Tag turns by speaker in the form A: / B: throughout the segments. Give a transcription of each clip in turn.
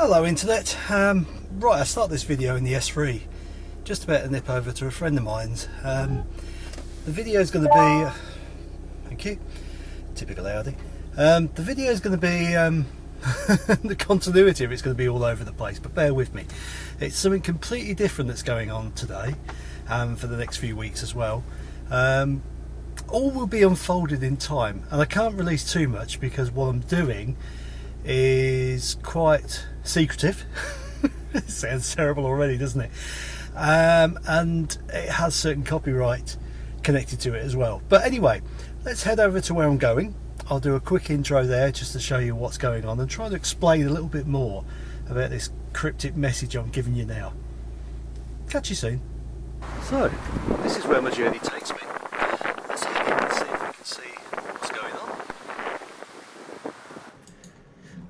A: Hello Internet. Right, I start this video in the S3, just about to nip over to a friend of mine's. The video is going to be, thank you, typical Audi. The video is going to be, the continuity of it's going to be all over the place, but bear with me. It's something completely different that's going on today, for the next few weeks as well. All will be unfolded in time, and I can't release too much because what I'm doing is quite secretive. It sounds terrible already, doesn't it? And it has certain copyright connected to it as well. But anyway, let's head over to where I'm going. I'll do a quick intro there just to show you what's going on and try to explain a little bit more about this cryptic message I'm giving you now. Catch you soon. So, this is where my journey takes me. Let's head in and see if we can see what's going on.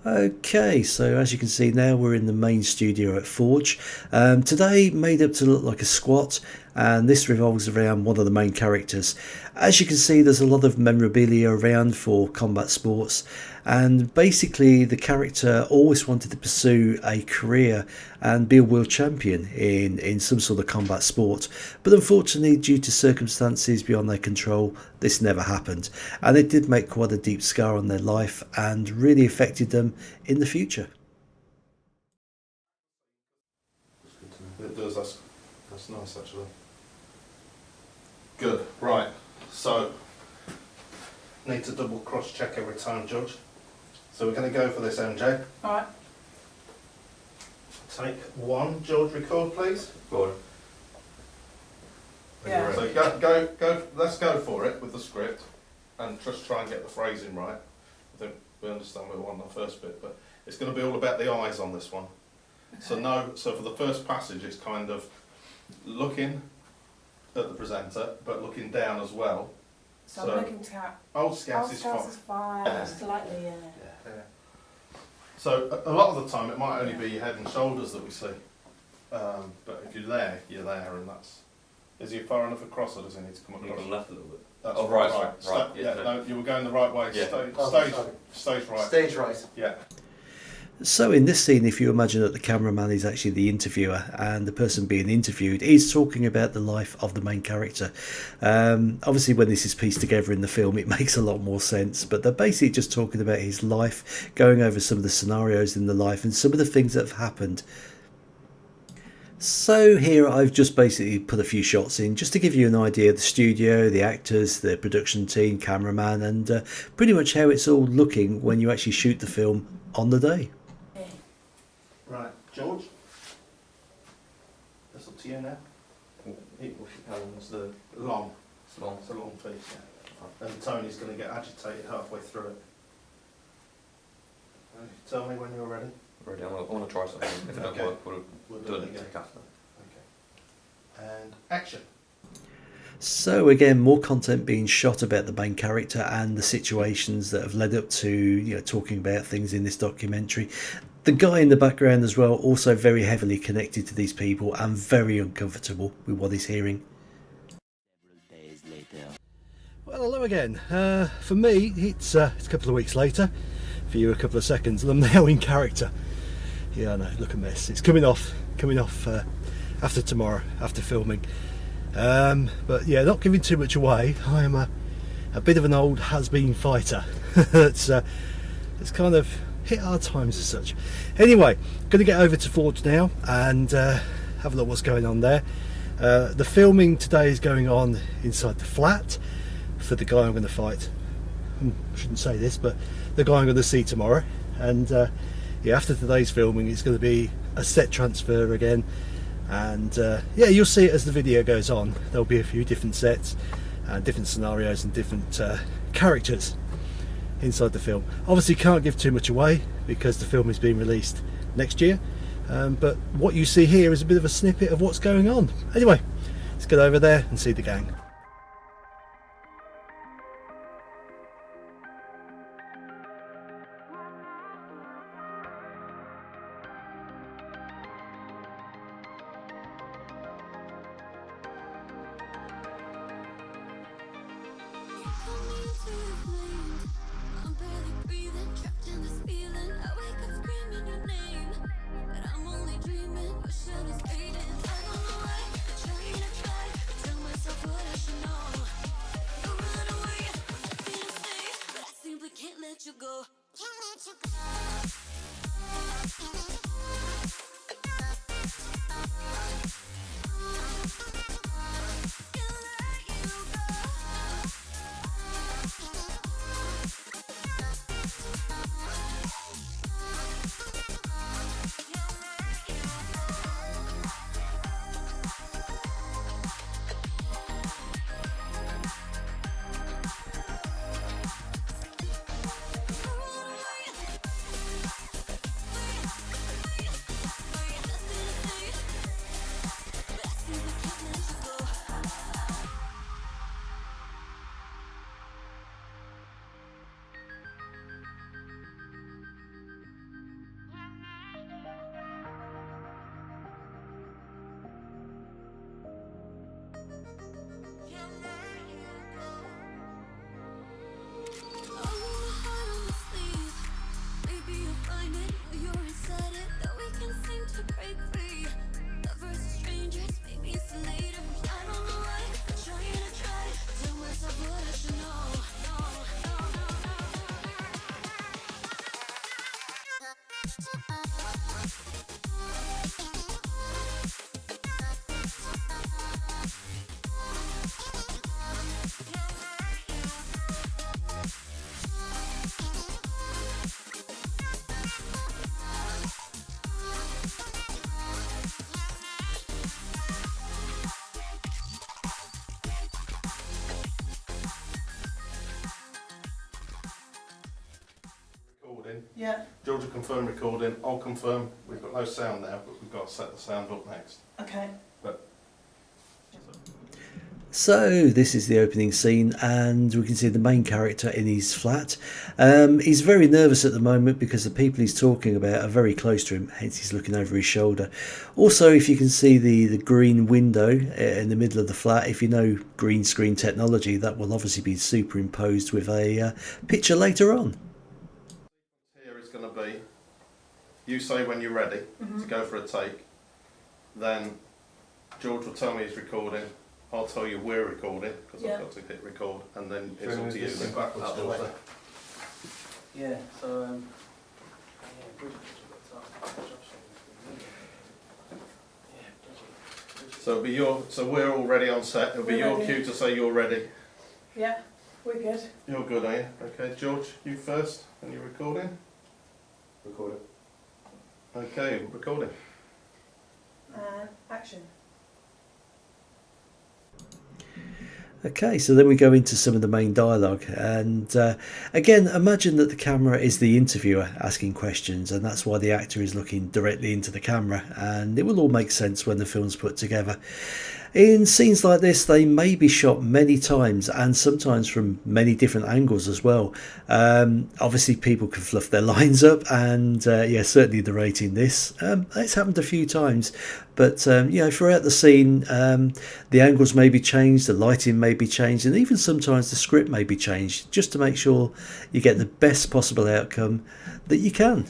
A: Okay, so as you can see now we're in the main studio at Forge. Today made up to look like a squat, and this revolves around one of the main characters. As you can see, there's a lot of memorabilia around for combat sports, and basically the character always wanted to pursue a career and be a world champion in some sort of combat sport, but unfortunately due to circumstances beyond their control this never happened, and it did make quite a deep scar on their life and really affected them in the future.
B: It does, that's nice actually. Good, right, so need to double cross check every time, Judge. So we're going to go for this, MJ.
C: Alright.
B: Take one, George, record please.
D: Go on.
C: Yeah.
B: So go, let's go for it with the script and just try and get the phrasing right. I think we understand we won the first bit, but it's going to be all about the eyes on this one.
C: Okay.
B: So for the first passage it's kind of looking at the presenter but looking down as well.
C: So I'm looking to cat.
B: Old Scouts is
C: Scouts
B: fine.
C: is fine. Slightly, yeah.
B: Yeah. So a lot of the time it might only be your head and shoulders that we see, but if you're there, and that's. Is he far enough across, or does he need to come across?
D: Move on left a little bit.
B: That's
D: Oh, right.
B: Yeah, no, you were going the right way.
D: Yeah.
B: Stage right.
E: Stage right.
B: Yeah.
A: So in this scene, if you imagine that the cameraman is actually the interviewer and the person being interviewed is talking about the life of the main character. Obviously when this is pieced together in the film it makes a lot more sense, but they're basically just talking about his life, going over some of the scenarios in the life and some of the things that have happened. So here I've just basically put a few shots in just to give you an idea of the studio, the actors, the production team, cameraman, and pretty much how it's all looking when you actually shoot the film on the day.
B: Right, George. That's up to you now.
D: It's the
B: Long.
D: long.
B: It's a long piece. Yeah. And Tony's going to get agitated halfway through it. Tell me when you're ready.
D: Ready, I want to try something. If it don't
B: Okay.
D: work, we'll
B: We'll
D: do
B: do it
D: it
B: again.
D: take after.
B: Okay. And action.
A: So again, more content being shot about the main character and the situations that have led up to, talking about things in this documentary. The guy in the background as well, also very heavily connected to these people and very uncomfortable with what he's hearing. Well, hello again. For me, it's a couple of weeks later. For you, a couple of seconds, and I'm now in character. Yeah, I know, look a mess. It's coming off after tomorrow, after filming. But yeah, not giving too much away. I am a bit of an old has-been fighter. It's kind of hit hard times as such. Anyway, going to get over to Forge now and have a look what's going on there. The filming today is going on inside the flat for the guy I'm going to fight. I shouldn't say this, but the guy I'm going to see tomorrow. And yeah, after today's filming it's going to be a set transfer again, and yeah, you'll see it as the video goes on. There'll be a few different sets and different scenarios and different characters inside the film. Obviously can't give too much away because the film is being released next year, but what you see here is a bit of a snippet of what's going on. Anyway, let's get over there and see the gang.
F: I'm barely breathing, trapped in this feeling. I wake up screaming your name.
B: Recording.
C: Yeah.
B: George will confirm recording. I'll confirm we've got no sound now, but we've got to set the sound up next.
C: Okay.
A: So this is the opening scene, and we can see the main character in his flat. He's very nervous at the moment because the people he's talking about are very close to him, hence he's looking over his shoulder. Also, if you can see the green window in the middle of the flat, if you know green screen technology, that will obviously be superimposed with a picture later on.
B: Here is going to be, you say when you're ready to go for a take, then George will tell me he's recording. I'll tell you we're recording because
C: Yeah.
B: I've got to hit record, and then it's
D: Should we
B: up to
D: move
B: you.
D: this
B: Then backwards
D: out of the
B: George.
D: way?
B: Then.
D: Yeah, so,
B: So it'll be your. So we're all ready on set. It'll be
C: We're
B: your
C: ready.
B: cue to say you're ready.
C: Yeah. We're good.
B: You're good, are you? Okay, George, you first. And you're recording.
D: record it.
B: Okay, recording.
C: Action.
A: Okay, so then we go into some of the main dialogue, and again, imagine that the camera is the interviewer asking questions, and that's why the actor is looking directly into the camera, and it will all make sense when the film's put together. In scenes like this, they may be shot many times and sometimes from many different angles as well. Obviously, people can fluff their lines up, and yeah, certainly narrating this, it's happened a few times. But you know, throughout the scene, the angles may be changed, the lighting may be changed, and even sometimes the script may be changed, just to make sure you get the best possible outcome that you can.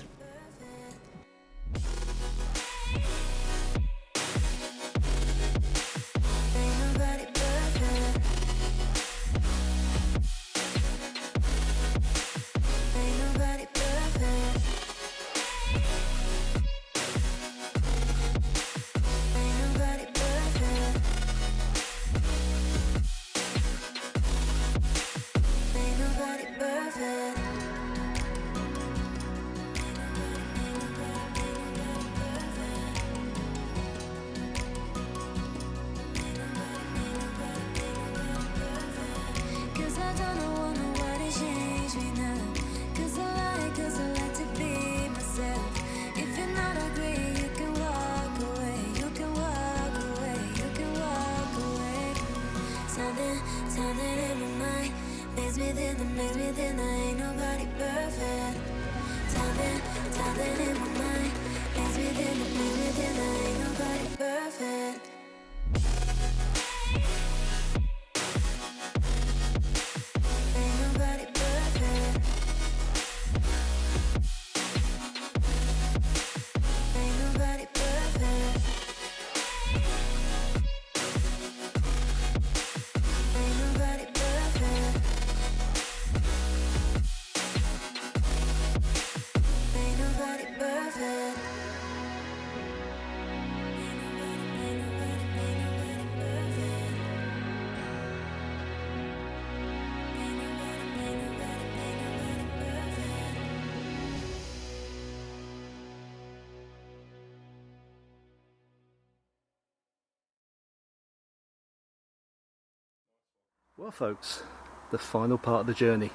A: Well folks, the final part of the journey.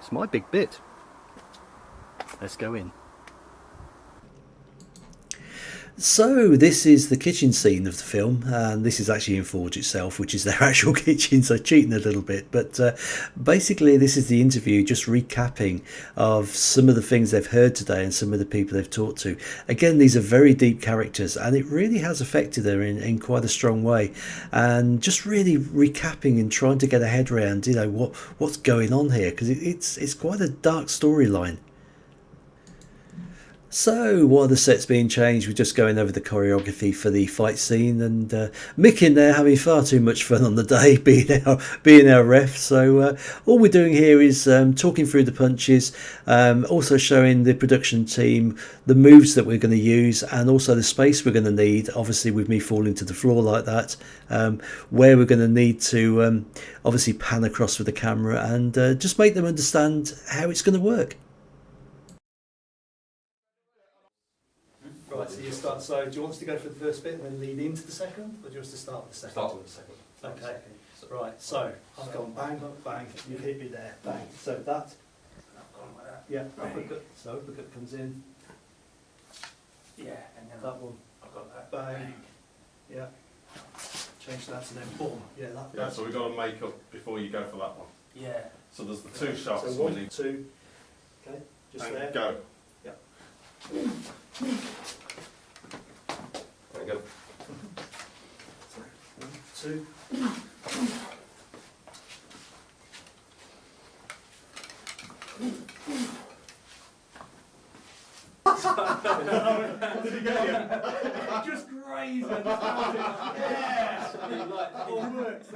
A: It's my big bit. Let's go in. So this is the kitchen scene of the film, and this is actually in Forge itself, which is their actual kitchen, so cheating a little bit. But basically this is the interview, just recapping of some of the things they've heard today and some of the people they've talked to. Again, these are very deep characters, and it really has affected them in quite a strong way. And just really recapping and trying to get a head around, you know, what's going on here, because it's quite a dark storyline. So while the set's being changed, we're just going over the choreography for the fight scene, and Mick in there having far too much fun on the day, being our ref. So all we're doing here is talking through the punches, also showing the production team the moves that we're going to use, and also the space we're going to need, obviously with me falling to the floor like that, where we're going to need to obviously pan across with the camera, and just make them understand how it's going to work. Right, so you start. So, do you want us to go for the first bit and then lead into the second, or do you want us to start with the second?
D: Start with the second.
A: Okay. Right. So I've gone bang, bang. You hit me there, bang. So that.
D: I've gone like that.
A: Yeah. Uppercut. So uppercut comes in.
D: Yeah, and then
A: That one.
D: I've got that.
A: Bang. Yeah. Change that and then boom. Yeah.
B: Yeah, so we've got to make up before you go for that one.
D: Yeah.
B: So there's the two shots.
A: So
B: we
A: 1,
B: need
A: 2. Okay. Just
B: and
A: there.
B: go.
A: Yeah.
B: There you go.
A: 1, 2.
B: Did he get you?
A: Just grazed and started. Yeah.
D: Like,
A: All works.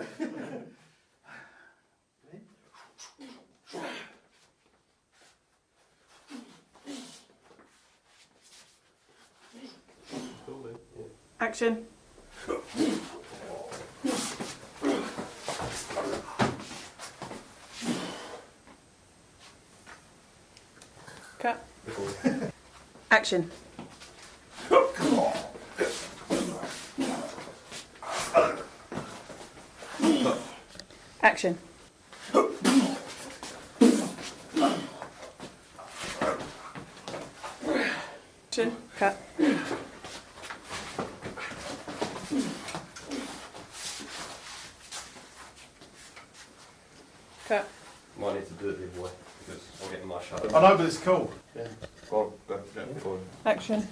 C: Action. Cut. Action. Action. Action. Cut. Cut.
E: Might need to do it the other way because I'm getting my shot.
B: I know, but it's cool.
E: Yeah. Go on, go.
B: Yeah.
E: Go on.
C: Action.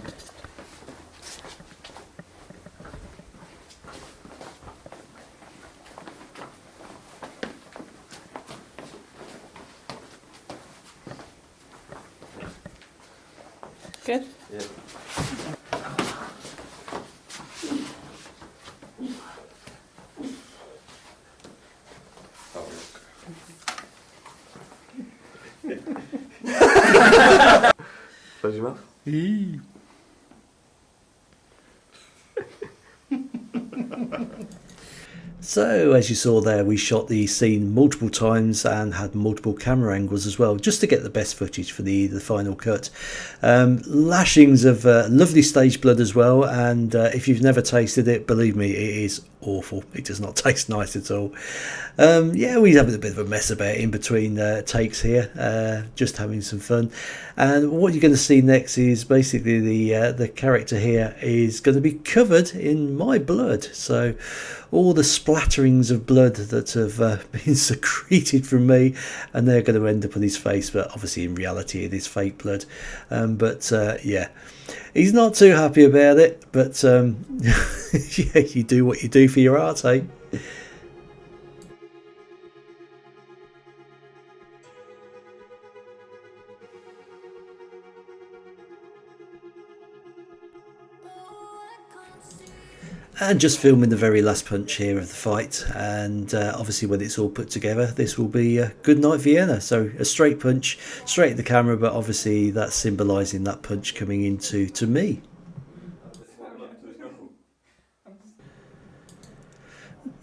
C: Good.
E: Yeah. Close your mouth.
A: So as you saw there, we shot the scene multiple times and had multiple camera angles as well, just to get the best footage for the final cut. Lashings of lovely stage blood as well, and if you've never tasted it, believe me, it is awful. It does not taste nice at all. Yeah, we having a bit of a mess about in between takes here, just having some fun. And what you're going to see next is basically the character here is going to be covered in my blood. So all the splatterings of blood that have been secreted from me, and they're going to end up on his face, but obviously in reality it is fake blood. But yeah, he's not too happy about it, but yeah, you do what you do for your art, eh? And just filming the very last punch here of the fight, and obviously when it's all put together, this will be a good night Vienna. So a straight punch, straight at the camera, but obviously that's symbolising that punch coming into me.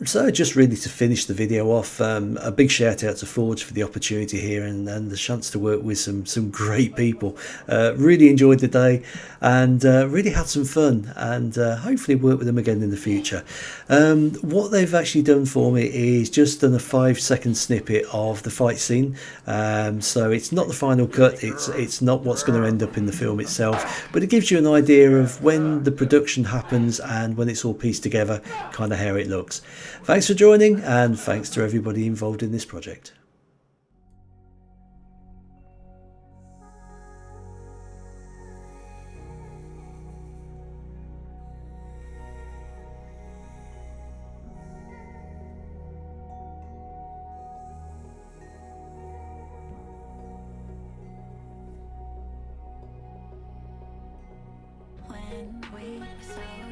A: So just really to finish the video off, a big shout out to Forge for the opportunity here and the chance to work with some great people. Really enjoyed the day and really had some fun, and hopefully work with them again in the future. What they've actually done for me is just done a 5-second snippet of the fight scene. So it's not the final cut, it's not what's going to end up in the film itself, but it gives you an idea of when the production happens and when it's all pieced together, kind of how it looks. Thanks for joining, and thanks to everybody involved in this project.
F: When we were so